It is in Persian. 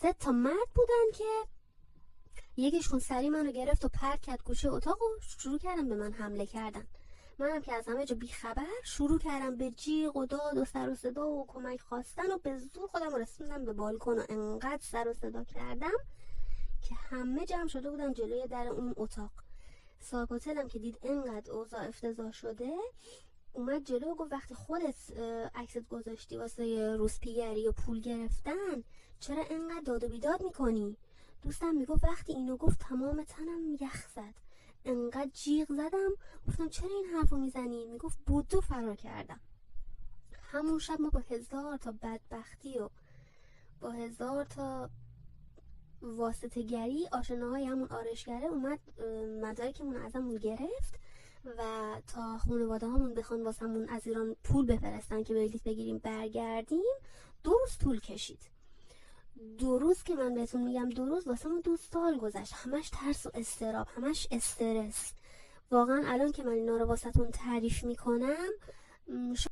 3 تا مرد بودن که یکیشون سری منو گرفت و پرت کرد گوشه اتاق و شروع کردن به من حمله کردن. منم که از همه جا بیخبر شروع کردم به جیغ و داد و سر و صدا و کمک خواستن و به زور خودم رسوندم به بالکن و انقدر سر و صدا کردم که همه جمع شده بودن جلوی در اون اتاق. صاحب هتلم که دید انقدر اوضاع افتضاح شده اومد جلو و گفت وقتی خودت عکست گذاشتی واسه روسپیگری و پول گرفتن چرا انقدر داد و بیداد میکنی؟ دوستم میگفت وقتی اینو گفت تمام تنم یخ زد، انقدر جیغ زدم. گفتم چرا این حرفو میزنی؟ میگفت بودو فرار کردم. همون شب ما با 1000 تا بدبختی و با 1000 تا واسطه گری آشناهای همون آرشگره اومد مدارکمون ازمون گرفت و تا خانواده همون بخوان واسمون از ایران پول بفرستن که بلیط بگیریم برگردیم 2 روز طول کشید. 2 روز که من بهتون میگم 2 روز واسمون 2 سال گذشت، همش ترس و اضطراب، همش استرس. واقعا الان که من اینا رو واسهتون تعریف میکنم